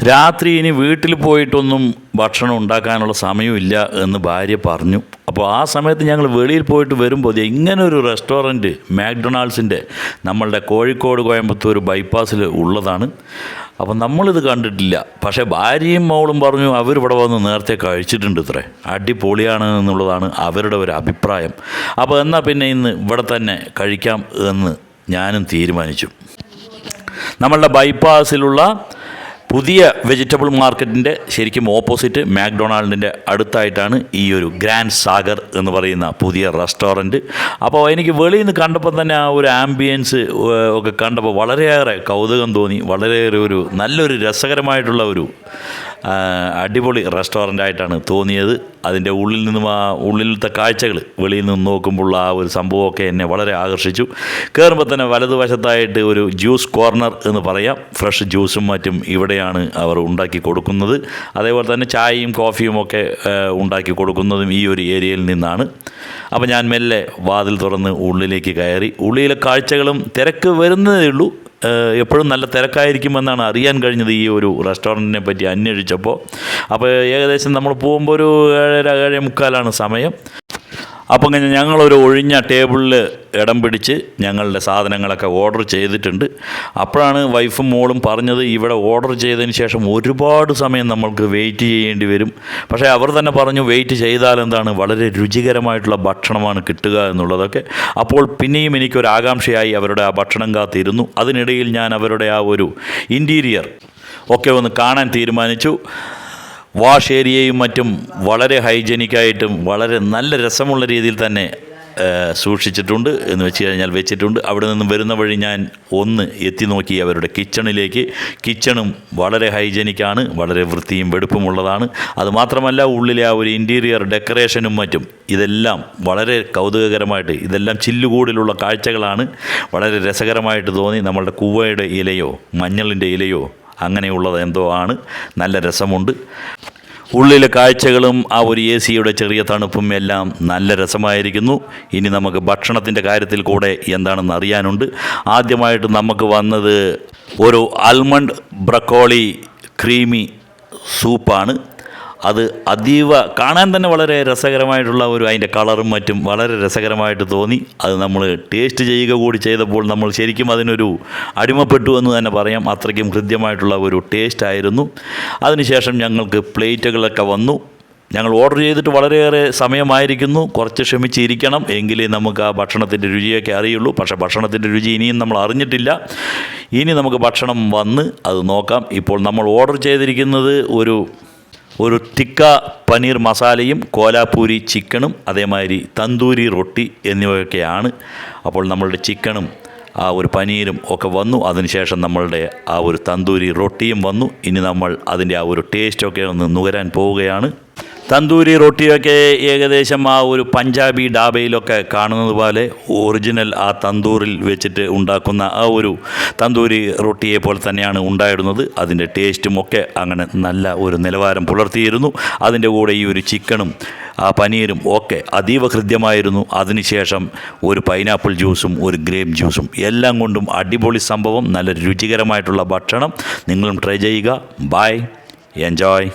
രാത്രി ഇനി വീട്ടിൽ പോയിട്ടൊന്നും ഭക്ഷണം ഉണ്ടാക്കാനുള്ള സമയമില്ല എന്ന് ഭാര്യ പറഞ്ഞു. അപ്പോൾ ആ സമയത്ത് ഞങ്ങൾ വെളിയിൽ പോയിട്ട് വരുമ്പോൾ ഇങ്ങനൊരു റെസ്റ്റോറൻറ്റ് മാക്ഡൊണാൾഡ്സിൻ്റെ നമ്മളുടെ കോഴിക്കോട് കോയമ്പത്തൂർ ബൈപ്പാസിൽ ഉള്ളതാണ്. അപ്പം നമ്മളിത് കണ്ടിട്ടില്ല. പക്ഷേ ഭാര്യയും മകളും പറഞ്ഞു അവരിവിടെ വന്ന് നേരത്തെ കഴിച്ചിട്ടുണ്ട്, ഇത്രേ അടിപൊളിയാണ് എന്നുള്ളതാണ് അവരുടെ ഒരു അഭിപ്രായം. അപ്പോൾ എന്നാൽ പിന്നെ ഇന്ന് ഇവിടെ തന്നെ കഴിക്കാം എന്ന് ഞാനും തീരുമാനിച്ചു. നമ്മളുടെ ബൈപ്പാസിലുള്ള പുതിയ വെജിറ്റബിൾ മാർക്കറ്റിൻ്റെ ശരിക്കും ഓപ്പോസിറ്റ് മാക്ഡൊണാൾഡിൻ്റെ അടുത്തായിട്ടാണ് ഈ ഒരു ഗ്രാൻഡ് സാഗർ എന്ന് പറയുന്ന പുതിയ റെസ്റ്റോറൻറ്റ്. അപ്പോൾ എനിക്ക് വെളിയിൽ നിന്ന് കണ്ടപ്പോൾ തന്നെ ആ ഒരു ആംബിയൻസ് ഒക്കെ കണ്ടപ്പോൾ വളരെയേറെ കൗതുകം തോന്നി. വളരെയേറെ നല്ലൊരു രസകരമായിട്ടുള്ള ഒരു അടിപൊളി റെസ്റ്റോറൻ്റായിട്ടാണ് തോന്നിയത്. അതിൻ്റെ ഉള്ളിലത്തെ കാഴ്ചകൾ വെളിയിൽ നിന്ന് നോക്കുമ്പോൾ ആ ഒരു സംഭവമൊക്കെ എന്നെ വളരെ ആകർഷിച്ചു. കയറുമ്പോൾ തന്നെ വലതുവശത്തായിട്ട് ഒരു ജ്യൂസ് കോർണർ എന്ന് പറയാം. ഫ്രഷ് ജ്യൂസും മറ്റും ഇവിടെയാണ് അവർ ഉണ്ടാക്കി കൊടുക്കുന്നത്. അതേപോലെ തന്നെ ചായയും കോഫിയും ഒക്കെ ഉണ്ടാക്കി കൊടുക്കുന്നതും ഈ ഒരു ഏരിയയിൽ നിന്നാണ്. അപ്പോൾ ഞാൻ മെല്ലെ വാതിൽ തുറന്ന് ഉള്ളിലേക്ക് കയറി. ഉള്ളിലെ കാഴ്ചകളും തിരക്ക് വരുന്നതേ ഉള്ളൂ. എപ്പോഴും നല്ല തിരക്കായിരിക്കുമെന്നാണ് അറിയാൻ കഴിഞ്ഞത് ഈ ഒരു റെസ്റ്റോറൻറ്റിനെ പറ്റി അന്വേഷിച്ചപ്പോൾ. അപ്പോൾ ഏകദേശം നമ്മൾ പോകുമ്പോൾ ഒരു 7:45 സമയം. അപ്പം ഞങ്ങളൊരു ഒഴിഞ്ഞ ടേബിളിൽ ഇടം പിടിച്ച് ഞങ്ങളുടെ സാധനങ്ങളൊക്കെ ഓർഡർ ചെയ്തിട്ടുണ്ട്. അപ്പോഴാണ് വൈഫും മോളും പറഞ്ഞത് ഇവിടെ ഓർഡർ ചെയ്തതിന് ശേഷം ഒരുപാട് സമയം നമ്മൾക്ക് വെയിറ്റ് ചെയ്യേണ്ടി വരും. പക്ഷേ അവർ തന്നെ പറഞ്ഞു വെയിറ്റ് ചെയ്താൽ എന്താണ്, വളരെ രുചികരമായിട്ടുള്ള ഭക്ഷണമാണ് കിട്ടുക എന്നുള്ളതൊക്കെ. അപ്പോൾ പിന്നെയും എനിക്കൊരു ആകാംക്ഷയായി അവരുടെ ആ ഭക്ഷണം കാത്തിരുന്നു. അതിനിടയിൽ ഞാൻ അവരുടെ ആ ഒരു ഇൻറ്റീരിയർ ഒക്കെ ഒന്ന് കാണാൻ തീരുമാനിച്ചു. വാഷ് ഏരിയയും മറ്റും വളരെ ഹൈജനിക്കായിട്ടും വളരെ നല്ല രസമുള്ള രീതിയിൽ തന്നെ സൂക്ഷിച്ചിട്ടുണ്ട് എന്ന് വെച്ചിട്ടുണ്ട്. അവിടെ നിന്നും വരുന്ന വഴി ഞാൻ ഒന്ന് എത്തി നോക്കി അവരുടെ കിച്ചണിലേക്ക്. കിച്ചണും വളരെ ഹൈജനിക്കാണ്, വളരെ വൃത്തിയും വെടുപ്പുമുള്ളതാണ്. അതുമാത്രമല്ല ഉള്ളിലെ ആ ഒരു ഇൻറ്റീരിയർ ഡെക്കറേഷനും മറ്റും ഇതെല്ലാം വളരെ കൗതുകകരമായിട്ട്, ഇതെല്ലാം ചില്ലുകൂടിലുള്ള കാഴ്ചകളാണ്. വളരെ രസകരമായിട്ട് തോന്നി. നമ്മളുടെ കൂവയുടെ ഇലയോ മഞ്ഞളിൻ്റെ ഇലയോ അങ്ങനെയുള്ളത് എന്തോ ആണ്. നല്ല രസമുണ്ട്. ഉള്ളിലെ കാഴ്ചകളും ആ ഒരു AC-യുടെ ചെറിയ തണുപ്പും എല്ലാം നല്ല രസമായിരിക്കുന്നു. ഇനി നമുക്ക് ഭക്ഷണത്തിൻ്റെ കാര്യത്തിൽ കൂടെ എന്താണെന്ന് അറിയാനുണ്ട്. ആദ്യമായിട്ട് നമുക്ക് വന്നത് ഒരു ആൽമണ്ട് ബ്രക്കോളി ക്രീമി സൂപ്പാണ്. അത് അതീവ കാണാൻ തന്നെ വളരെ രസകരമായിട്ടുള്ള അതിൻ്റെ കളറും മറ്റും വളരെ രസകരമായിട്ട് തോന്നി. അത് നമ്മൾ ടേസ്റ്റ് ചെയ്യുക കൂടി ചെയ്തപ്പോൾ നമ്മൾ ശരിക്കും അതിനൊരു അടിമപ്പെട്ടു എന്ന് തന്നെ പറയാം. അത്രയ്ക്കും ഹൃദ്യമായിട്ടുള്ള ഒരു ടേസ്റ്റായിരുന്നു. അതിനുശേഷം ഞങ്ങൾക്ക് പ്ലേറ്റുകളൊക്കെ വന്നു. ഞങ്ങൾ ഓർഡർ ചെയ്തിട്ട് വളരെയേറെ സമയമായിരിക്കുന്നു. കുറച്ച് ക്ഷമിച്ചിരിക്കണം, എങ്കിലേ നമുക്ക് ആ ഭക്ഷണത്തിൻ്റെ രുചിയൊക്കെ അറിയുള്ളൂ. പക്ഷേ ഭക്ഷണത്തിൻ്റെ രുചി ഇനിയും നമ്മൾ അറിഞ്ഞിട്ടില്ല. ഇനി നമുക്ക് ഭക്ഷണം വന്ന് അത് നോക്കാം. ഇപ്പോൾ നമ്മൾ ഓർഡർ ചെയ്തിരിക്കുന്നത് ഒരു ടിക്ക പനീർ മസാലയും കോലാപ്പൂരി ചിക്കനും അതേമാതിരി തന്തൂരി റൊട്ടി എന്നിവയൊക്കെയാണ്. അപ്പോൾ നമ്മളുടെ ചിക്കനും ആ ഒരു പനീരും ഒക്കെ വന്നു. അതിനുശേഷം നമ്മളുടെ ആ ഒരു തന്തൂരി റൊട്ടിയും വന്നു. ഇനി നമ്മൾ അതിൻ്റെ ആ ഒരു ടേസ്റ്റൊക്കെ ഒന്ന് നുകരാൻ പോവുകയാണ്. തന്തൂരി റൊട്ടിയൊക്കെ ഏകദേശം ആ ഒരു പഞ്ചാബി ഡാബയിലൊക്കെ കാണുന്നത് പോലെ ഒറിജിനൽ ആ തന്തൂറിൽ വെച്ചിട്ട് ഉണ്ടാക്കുന്ന ആ ഒരു തന്തൂരി റൊട്ടിയെ പോലെ തന്നെയാണ് ഉണ്ടായിരുന്നത്. അതിൻ്റെ ടേസ്റ്റും ഒക്കെ അങ്ങനെ നല്ല ഒരു നിലവാരം പുലർത്തിയിരുന്നു. അതിൻ്റെ കൂടെ ഈ ഒരു ചിക്കനും ആ പനീരും ഒക്കെ അതീവ ഹൃദ്യമായിരുന്നു. അതിനുശേഷം ഒരു പൈനാപ്പിൾ ജ്യൂസും ഒരു ഗ്രേപ്പ് ജ്യൂസും എല്ലാം കൊണ്ടും അടിപൊളി സംഭവം. നല്ല രുചികരമായിട്ടുള്ള ഭക്ഷണം. നിങ്ങളും ട്രൈ ചെയ്യുക. Bye, enjoy.